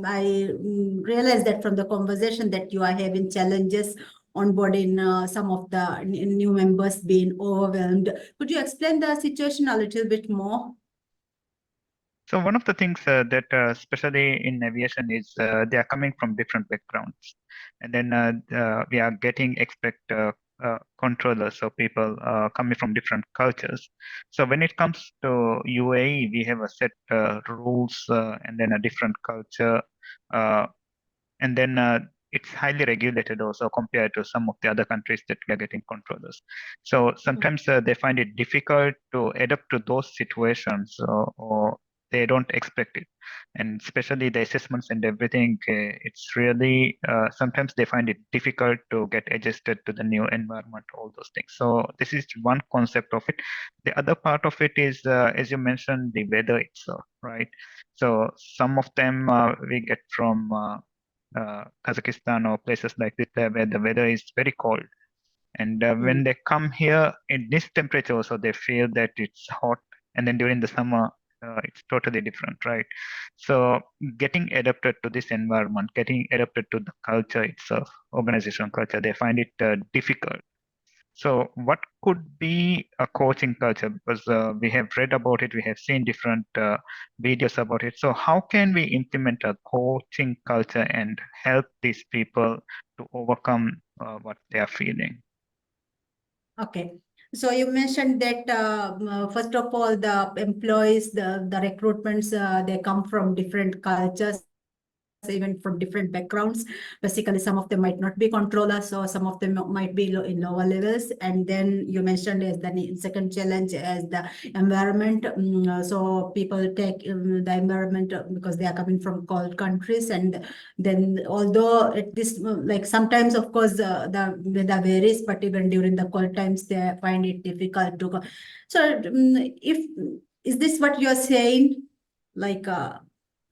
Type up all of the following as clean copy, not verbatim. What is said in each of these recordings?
I realize that from the conversation that you are having challenges onboarding some of the new members being overwhelmed. Could you explain the situation a little bit more? So one of the things that, especially in aviation, is they are coming from different backgrounds, and then we are getting expect controllers, so people coming from different cultures. So when it comes to UAE, we have a set rules and then a different culture, uh, and then it's highly regulated also compared to some of the other countries that we are getting controllers. So sometimes they find it difficult to adapt to those situations, or they don't expect it. And especially the assessments and everything, it's really sometimes they find it difficult to get adjusted to the new environment, all those things. So this is one concept of it. The other part of it is, as you mentioned, the weather itself, right? So some of them we get from Kazakhstan or places like this where the weather is very cold. And when they come here in this temperature, also they feel that it's hot. And then during the summer, it's totally different, right? So getting adapted to this environment, getting adapted to the culture itself, organizational culture, they find it difficult. So, what could be a coaching culture? Because we have read about it, we have seen different videos about it. So, how can we implement a coaching culture and help these people to overcome what they are feeling? Okay. So you mentioned that first of all, the employees, the recruitments, they come from different cultures, even from different backgrounds. Basically, some of them might not be controllers, so some of them might be in lower levels. And then you mentioned as the second challenge as the environment. So people take the environment because they are coming from cold countries, and then although at this like sometimes of course the weather varies, but even during the cold times they find it difficult to go. So if is this what you're saying, like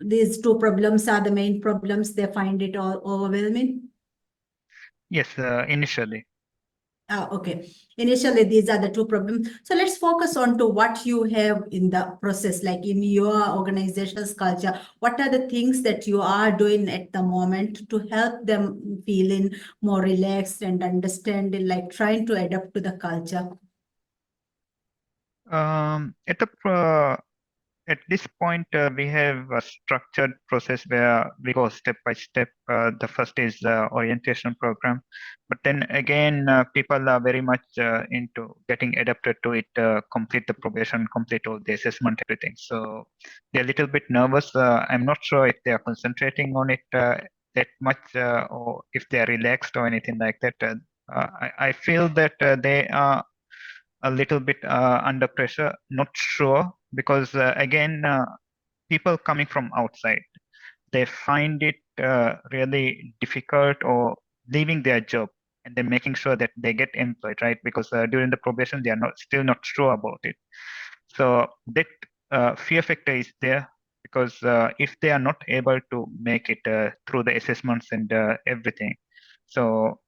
these two problems are the main problems, they find it all overwhelming? Yes, initially. Okay. Initially, these are the two problems. So let's focus on to what you have in the process, like in your organization's culture. What are the things that you are doing at the moment to help them feeling more relaxed and understanding, like trying to adapt to the culture? At the At this point, we have a structured process where we go step by step. The first is orientation program, but then again, people are very much into getting adapted to it, complete the probation, complete all the assessment, everything. So they're a little bit nervous. I'm not sure if they are concentrating on it that much, or if they are relaxed or anything like that. I feel that they are a little bit under pressure, not sure, because again, people coming from outside, they find it really difficult or leaving their job and then making sure that they get employed, right? Because during the probation, they are not still not sure about it. So that fear factor is there because if they are not able to make it through the assessments and everything, so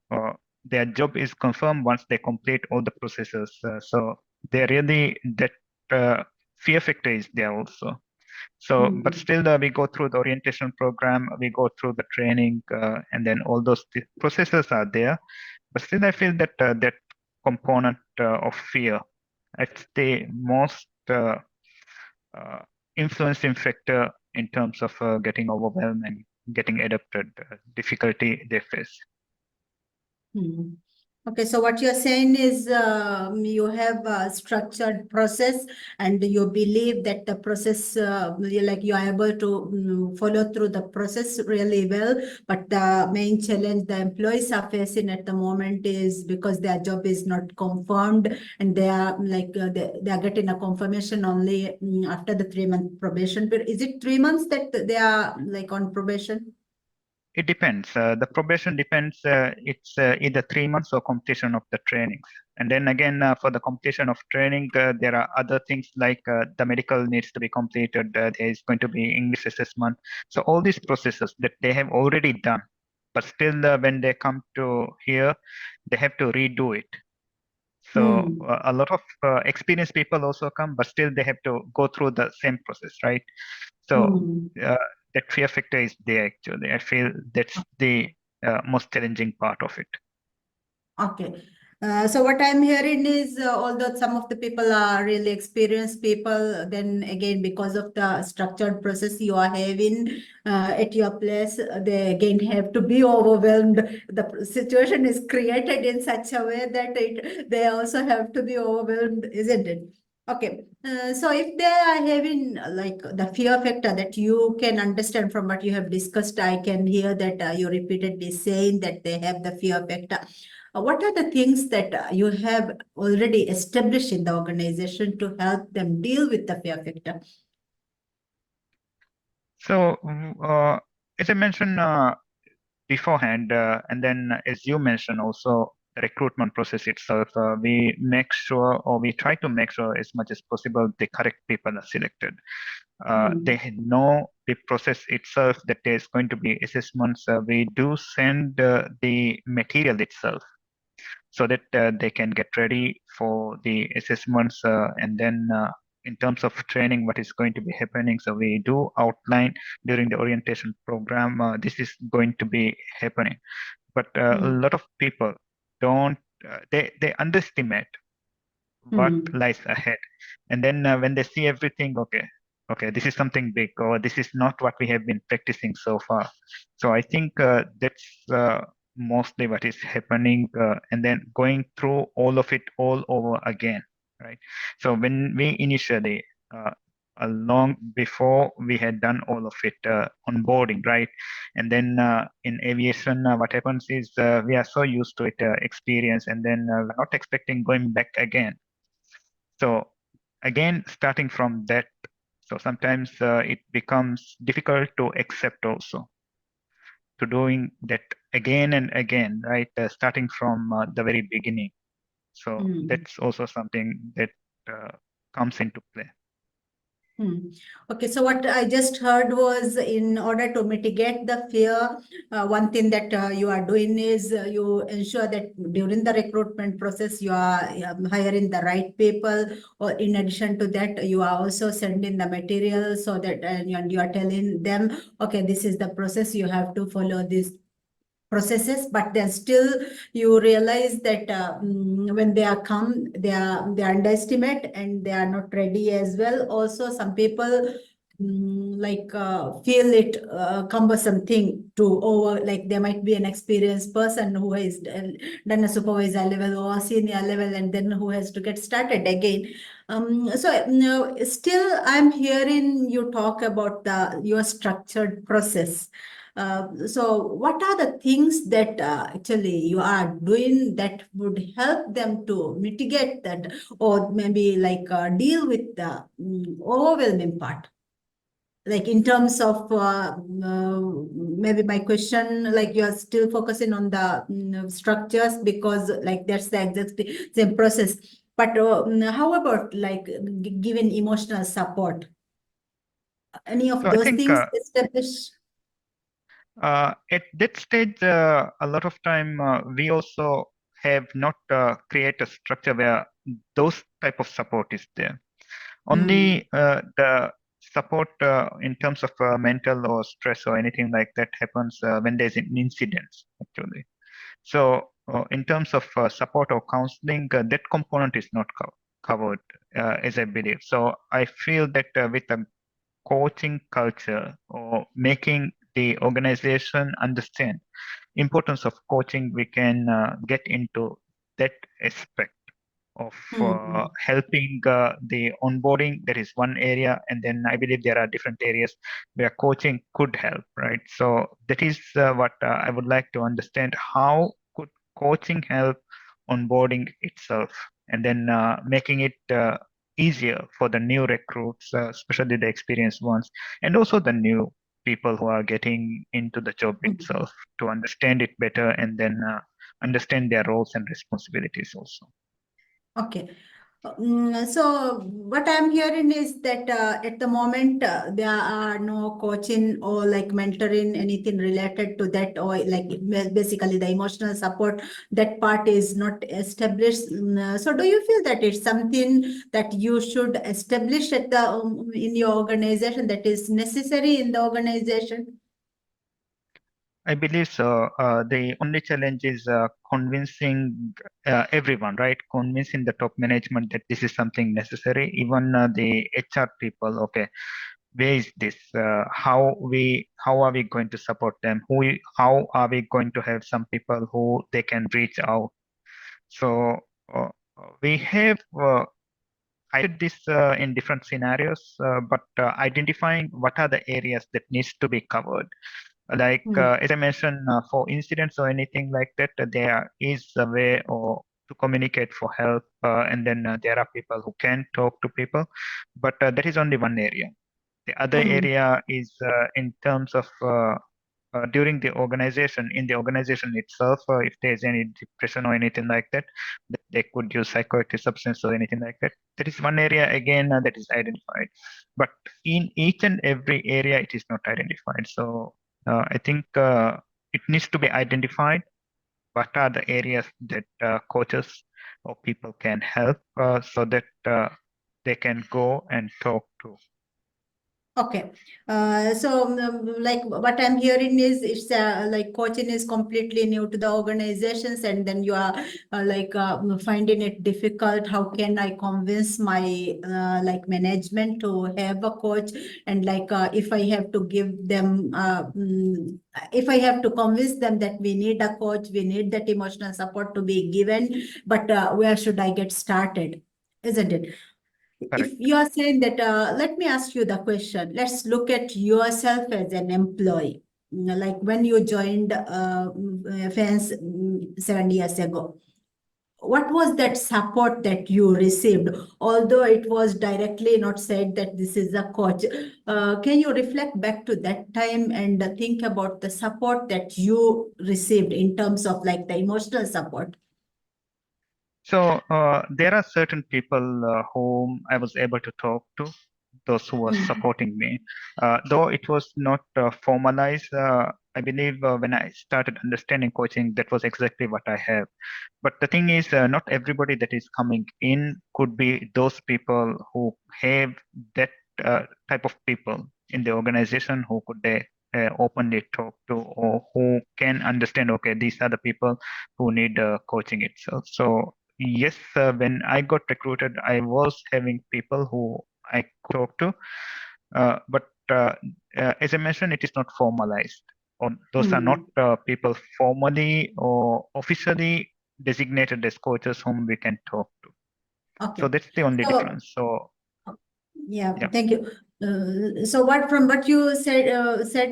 their job is confirmed once they complete all the processes. So they really that fear factor is there also. So, but still, we go through the orientation program, we go through the training, and then all those processes are there. But still, I feel that that component of fear, it's the most uh, influencing factor in terms of getting overwhelmed and getting adapted, difficulty they face. Hmm. Okay, so what you're saying is you have a structured process and you believe that the process, like you are able to follow through the process really well. But the main challenge the employees are facing at the moment is because their job is not confirmed and they are like they are getting a confirmation only after the 3-month probation period. Is it 3 months that they are like on probation? It depends. The probation depends. It's either 3 months or completion of the trainings. And then again, for the completion of training, there are other things like the medical needs to be completed. There is going to be English assessment. So all these processes that they have already done, but still when they come to here, they have to redo it. So a lot of experienced people also come, but still they have to go through the same process, right? So Hmm. uh, that fear factor is there actually. I feel that's the most challenging part of it. Okay. So what I'm hearing is, although some of the people are really experienced people, then again, because of the structured process you are having at your place, they again have to be overwhelmed. The situation is created in such a way that they also have to be overwhelmed, isn't it? Okay. So if they are having like the fear factor that you can understand from what you have discussed, I can hear that you repeatedly saying that they have the fear factor. What are the things that you have already established in the organization to help them deal with the fear factor? So, as I mentioned beforehand, and then as you mentioned also, the recruitment process itself, we make sure, or we try to make sure as much as possible the correct people are selected. They know the process itself, that there's going to be assessments. We do send the material itself so that they can get ready for the assessments, and then in terms of training, what is going to be happening. So we do outline during the orientation program, this is going to be happening. But a lot of people don't, they underestimate what lies ahead. And then when they see everything, okay, this is something big, or this is not what we have been practicing so far. So I think that's mostly what is happening, and then going through all of it all over again, right? So when we initially, long before we had done all of it, onboarding, right? And then in aviation, what happens is we are so used to it, experience, and then we're not expecting going back again. So again, starting from that, so sometimes it becomes difficult to accept also to doing that again and again, right? Starting from the very beginning. So that's also something that comes into play. Okay, so what I just heard was, in order to mitigate the fear, one thing that you are doing is you ensure that during the recruitment process you are hiring the right people, or in addition to that you are also sending the material, so that and you are telling them, okay, this is the process, you have to follow this processes. But then still you realize that when they are come, they underestimate and they are not ready as well. Also some people feel it cumbersome thing to over, like there might be an experienced person who has done a supervisor level or senior level, and then who has to get started again. Still I'm hearing you talk about your structured process. So what are the things that actually you are doing that would help them to mitigate that, or maybe deal with the overwhelming part? Like in terms of maybe my question, like you are still focusing on the structures, because like that's the exact same process. But how about giving emotional support? Any of So I those think things establish? at that stage, a lot of time we also have not create a structure where those type of support is there. Only the support in terms of mental or stress or anything like that happens when there's an incident, actually. So in terms of support or counseling, that component is not covered, as I believe. So I feel that with a coaching culture, or making the organization understand importance of coaching, we can get into that aspect of helping the onboarding. That is one area, and then I believe there are different areas where coaching could help, right? So that is what I would like to understand. How could coaching help onboarding itself, and then making it easier for the new recruits, especially the experienced ones, and also the new people who are getting into the job itself, to understand it better, and then understand their roles and responsibilities also. Okay. So what I'm hearing is that at the moment there are no coaching or like mentoring, anything related to that, or like basically the emotional support, that part is not established. So do you feel that it's something that you should establish at the in your organization, that is necessary in the organization? I believe so. The only challenge is convincing everyone, right? Convincing the top management that this is something necessary. Even the HR people, okay, where is this? How are we going to support them? How are we going to have some people who they can reach out? So uh, we have highlighted this in different scenarios, but identifying what are the areas that needs to be covered. Like Hmm. as I mentioned, for incidents or anything like that, there is a way or to communicate for help, and then there are people who can talk to people, but that is only one area. The other Hmm. area is in terms of during the organization, in the organization itself, if there's any depression or anything like that, they could use psychoactive substance or anything like that. That is one area again that is identified. But in each and every area, it is not identified. So I think it needs to be identified. What are the areas that coaches or people can help so that they can go and talk to. Okay. Like what I'm hearing is it's like coaching is completely new to the organizations, and then you are finding it difficult. How can I convince my like management to have a coach? And like if I have to give them, if I have to convince them that we need a coach, we need that emotional support to be given, but where should I get started? Isn't it? If Correct. you are saying that, let me ask you the question. Let's look at yourself as an employee. Like when you joined Fans 7 years ago, what was that support that you received? Although it was directly not said that this is a coach, can you reflect back to that time and think about the support that you received in terms of like the emotional support? So there are certain people whom I was able to talk to, those who were Mm, supporting me. Though it was not formalized, I believe when I started understanding coaching, that was exactly what I have. But the thing is, not everybody that is coming in could be those people who have that type of people in the organization who could they openly talk to, or who can understand, okay, these are the people who need coaching itself. So yes, when I got recruited, I was having people who I could talk to, but as I mentioned, it is not formalized. Or those are not mm. people formally or officially designated as coaches whom we can talk to. So Okay. that's the only So difference. So yeah, yeah. thank you. So what from what you said,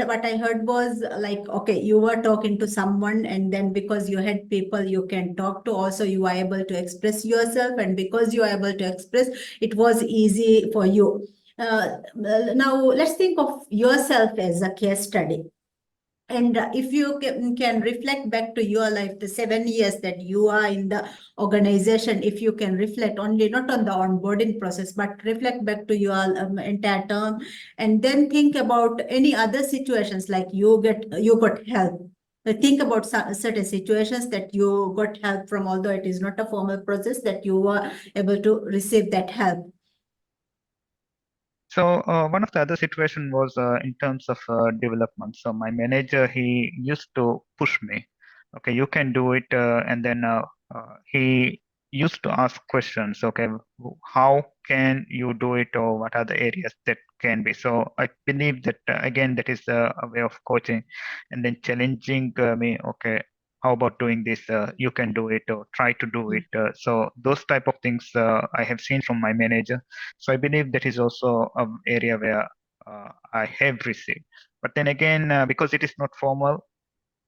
what I heard was like, okay, you were talking to someone, and then because you had people you can talk to, also you are able to express yourself, and because you are able to express, it was easy for you. Now let's think of yourself as a case study. And if you can reflect back to your life, the 7 years that you are in the organization, if you can reflect only not on the onboarding process, but reflect back to your entire term, and then think about any other situations like you got help. Think about certain situations that you got help from, although it is not a formal process, that you were able to receive that help. So one of the other situation was in terms of development. So my manager, he used to push me. Okay, you can do it, and then he used to ask questions. Okay, how can you do it, or what are the areas that can be? So I believe that again, that is a way of coaching, and then challenging me. Okay, how about doing this? You can do it, or try to do it. So those type of things I have seen from my manager. So I believe that is also an area where I have received. But then again, because it is not formal,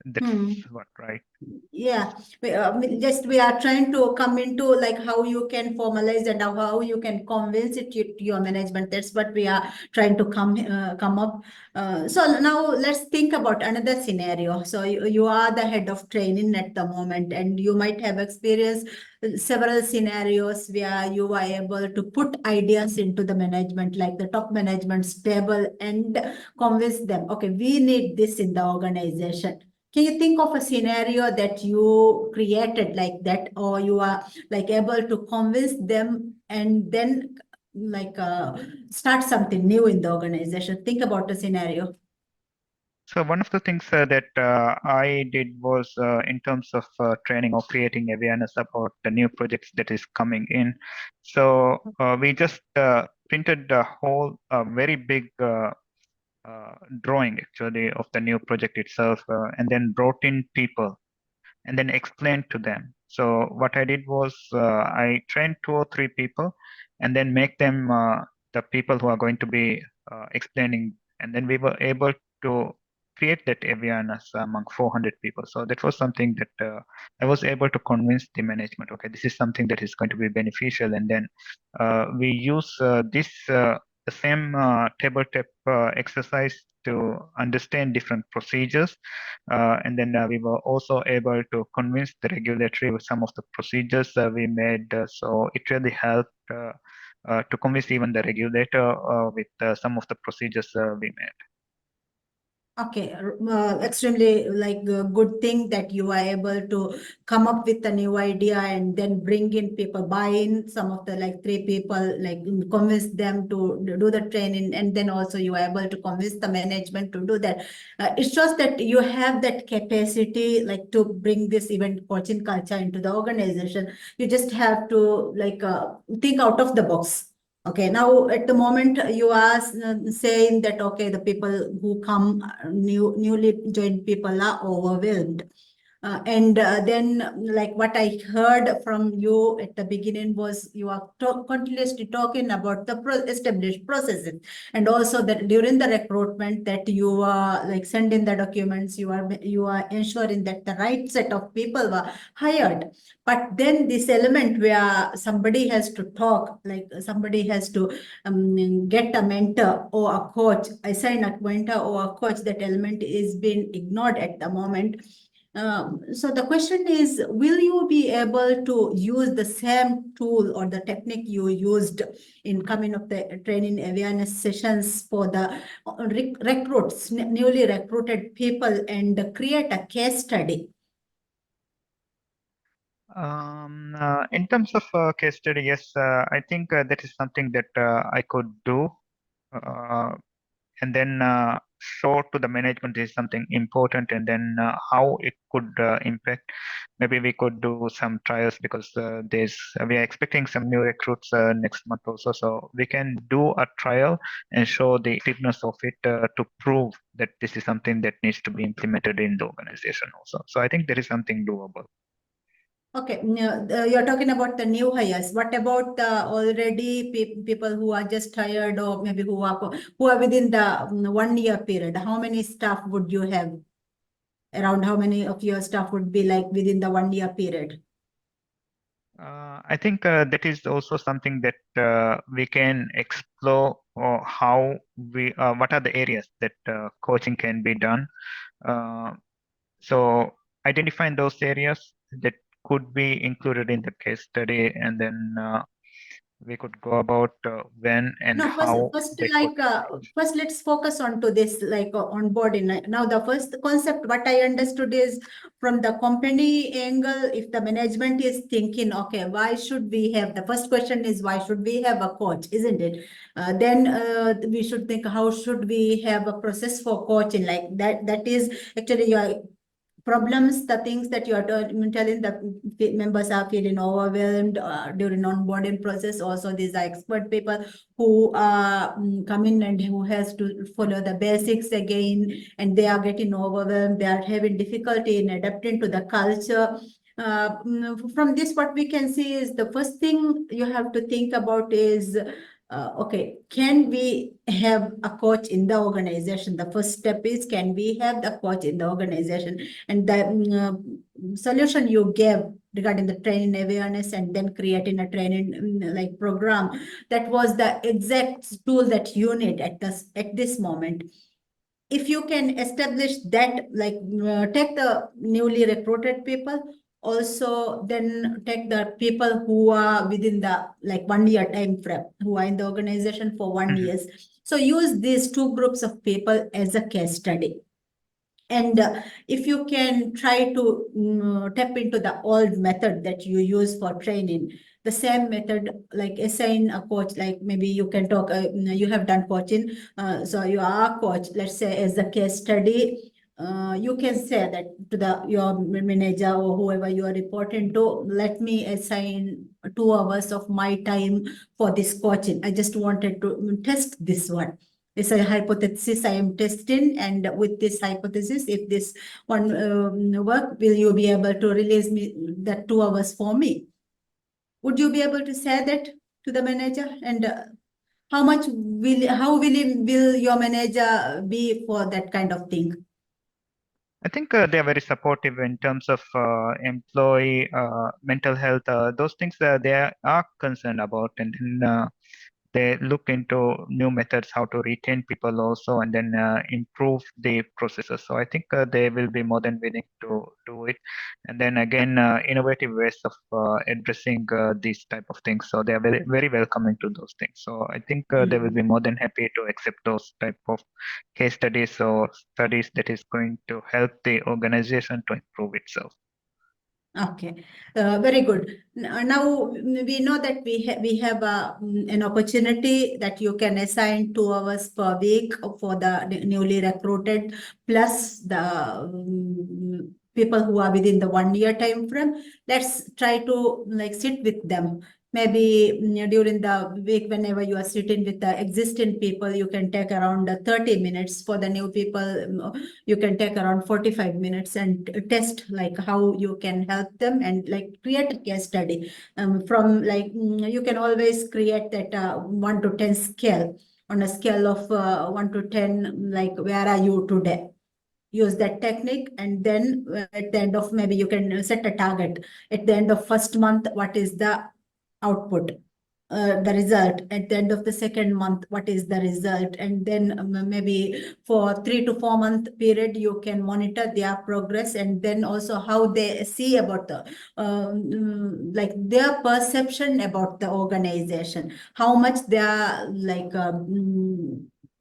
That's what, right? Yeah, we are trying to come into like how you can formalize and how you can convince it to your management. That's what we are trying to come up. So now let's think about another scenario. So you are the head of training at the moment, and you might have experienced several scenarios where you are able to put ideas into the management, like the top management's table, and convince them, okay, we need this in the organization. Can you think of a scenario that you created like that, or you are like able to convince them and then like start something new in the organization? Think about the scenario. So one of the things that I did was in terms of training or creating awareness about the new projects that is coming in. So we just printed the whole very big drawing actually of the new project itself, and then brought in people and then explained to them. So what I did was I trained 2 or 3 people and then make them the people who are going to be explaining. And then we were able to create that awareness among 400 people. So that was something that I was able to convince the management, okay, this is something that is going to be beneficial. And then we use the same tabletop exercise to understand different procedures, and then we were also able to convince the regulatory with some of the procedures we made. So it really helped to convince even the regulator with some of the procedures we made. Okay, extremely like good thing that you are able to come up with a new idea and then bring in people, buy in some of the like 3 people, like convince them to do the training, and then also you are able to convince the management to do that. It shows that you have that capacity, like to bring this event coaching culture into the organization. You just have to like think out of the box. Okay, now at the moment you are saying that, okay, the people who come, newly joined people are overwhelmed. And then like what I heard from you at the beginning was you are continuously talking about the established processes, and also that during the recruitment that you are like sending the documents, you are ensuring that the right set of people were hired. But then this element where somebody has to talk, like somebody has to get a mentor or a coach, assign a mentor or a coach, that element is being ignored at the moment. So the question is, will you be able to use the same tool or the technique you used in coming up the training awareness sessions for the recruits, newly recruited people, and create a case study? In terms of case study, yes, I think that is something that I could do. Uh, and then show to the management is something important, and then how it could impact. Maybe we could do some trials because we are expecting some new recruits next month also, so we can do a trial and show the effectiveness of it to prove that this is something that needs to be implemented in the organization also. So I think there is something doable. Okay, you're talking about the new hires. What about the already people who are just hired, or maybe who are within the 1 year period? How many staff would you have? Around how many of your staff would be like within the 1 year period? I think that is also something that we can explore, or how what are the areas that coaching can be done. Uh, so identifying those areas that could be included in the case study, and then we could go about when and No, first, how first, they could like, engage. first, let's focus on to this, like, onboarding. Now, the first concept, what I understood is from the company angle, if the management is thinking, okay, why should we have, the first question is, why should we have a coach, isn't it? Then we should think, how should we have a process for coaching? Like that is actually your problems, the things that you are telling the members are feeling overwhelmed during onboarding process. Also, these are expert people who come in and who has to follow the basics again, and they are getting overwhelmed. They are having difficulty in adapting to the culture. From this, what we can see is the first thing you have to think about is okay, can we have a coach in the organization? The first step is, can we have the coach in the organization? And the solution you gave regarding the training awareness and then creating a training like program, that was the exact tool that you need at this moment. If you can establish that, like take the newly recruited people, also then take the people who are within the like 1 year time frame, who are in the organization for 1 year. So use these two groups of people as a case study. And if you can try to tap into the old method that you use for training, the same method, like assign a coach, like maybe you can talk, you have done coaching, so you are a coach, let's say as a case study, you can say that to your manager or whoever you are reporting to, let me assign 2 hours of my time for this coaching. I just wanted to test this one. It's a hypothesis I am testing, and with this hypothesis, if this one work, will you be able to release me that 2 hours for me? Would you be able to say that to the manager? And how willing will your manager be for that kind of thing? I think they are very supportive in terms of employee mental health. Those things they are concerned about, and they look into new methods how to retain people also, and then improve the processes. So I think they will be more than willing to do it. And then again, innovative ways of addressing these type of things. So they are very very welcoming to those things. So I think they will be more than happy to accept those type of case studies or studies that is going to help the organization to improve itself. Okay, very good. Now we know that we have an opportunity that you can assign 2 hours per week for the newly recruited, plus the people who are within the 1 year time frame. Let's try to like sit with them. Maybe during the week, whenever you are sitting with the existing people, you can take around 30 minutes. For the new people, you can take around 45 minutes and test like how you can help them, and like create a case study. From like you can always create that 1 to 10 scale. On a scale of 1 to 10, like where are you today? Use that technique, and then at the end of, maybe you can set a target at the end of first month, what is the output, the result at the end of the second month, what is the result, and then maybe for 3 to 4 month period you can monitor their progress, and then also how they see about the like their perception about the organization, how much they are like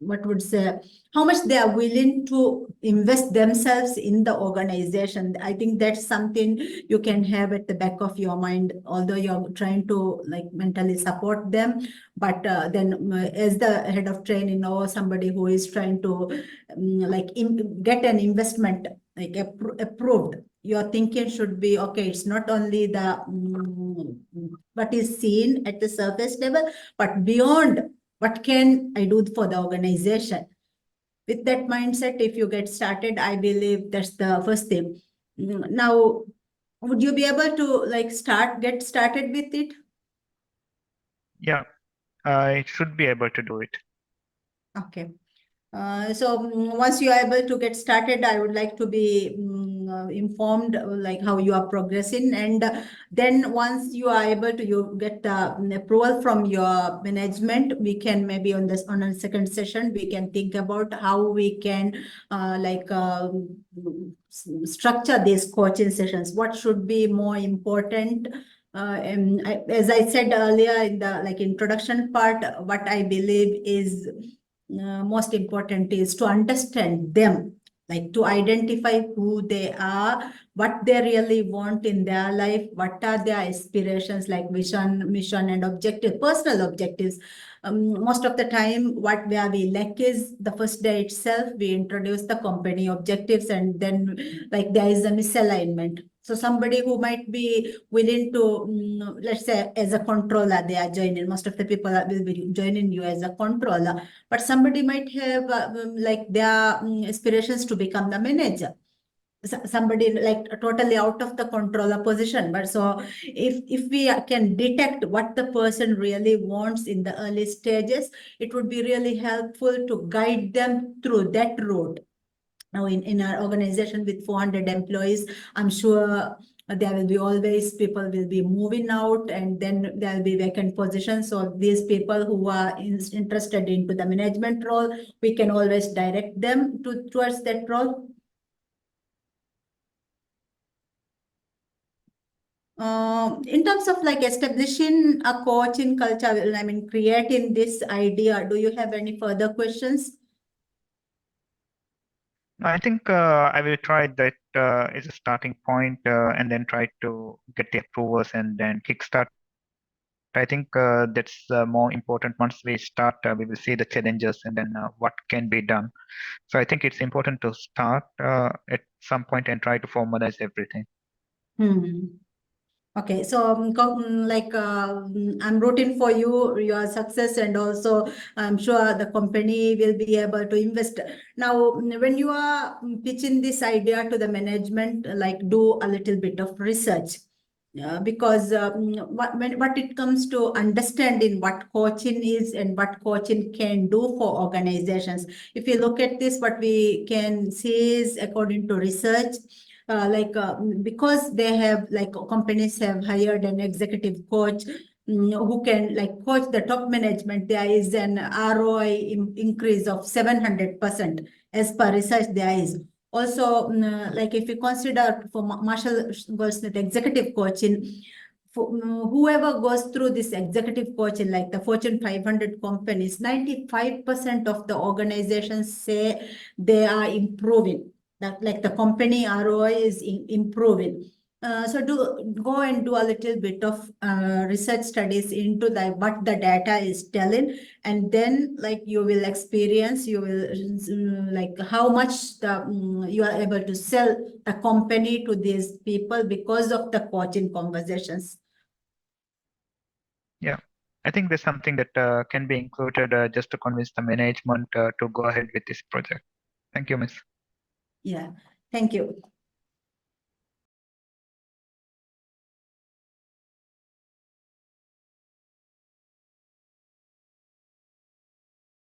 what would say, how much they are willing to invest themselves in the organization. I think that's something you can have at the back of your mind, although you're trying to like mentally support them. But then as the head of training or somebody who is trying to like get an investment like approved, your thinking should be, okay, it's not only the what is seen at the surface level, but beyond, what can I do for the organization? With that mindset, if you get started, I believe that's the first thing. Now, would you be able to like get started with it? Yeah, I should be able to do it. Okay. So once you are able to get started, I would like to be informed like how you are progressing, and then once you are able to, you get approval from your management, we can maybe on a second session we can think about how we can like structure these coaching sessions. What should be more important? As I said earlier in the like introduction part, what I believe is most important is to understand them, like to identify who they are, what they really want in their life, what are their aspirations, like vision, mission, and objective, personal objectives. Most of the time, where we lack is the first day itself, we introduce the company objectives, and then like there is a misalignment. So somebody who might be willing to, let's say, as a controller, they are joining. Most of the people will be joining you as a controller, but somebody might have like their aspirations to become the manager. somebody like totally out of the controller position. But so if we can detect what the person really wants in the early stages, it would be really helpful to guide them through that road. Now, in our organization with 400 employees, I'm sure there will be always people will be moving out, and then there will be vacant positions. So these people who are interested into the management role, we can always direct them towards that role. In terms of like establishing a coaching culture, I mean, creating this idea, do you have any further questions? I think I will try that as a starting point and then try to get the approvals and then kickstart. I think that's more important. Once we start, we will see the challenges and then what can be done. So I think it's important to start at some point and try to formalize everything. Okay, so I'm rooting for you, your success, and also I'm sure the company will be able to invest. Now, when you are pitching this idea to the management, like do a little bit of research. Because what it comes to understanding what coaching is and what coaching can do for organizations, if you look at this, what we can see is, according to research, because they have like companies have hired an executive coach who can like coach the top management, there is an ROI increase of 700% as per research there is. Also, like if you consider for Marshall Goldsmith executive coaching, whoever goes through this executive coaching, like the Fortune 500 companies, 95% of the organizations say they are improving. That like the company ROI is improving. So go and do a little bit of research studies into what the data is telling, and then like you will experience, you will like how much you are able to sell the company to these people because of the coaching conversations. Yeah, I think there's something that can be included just to convince the management to go ahead with this project. Thank you, Miss. Yeah, thank you.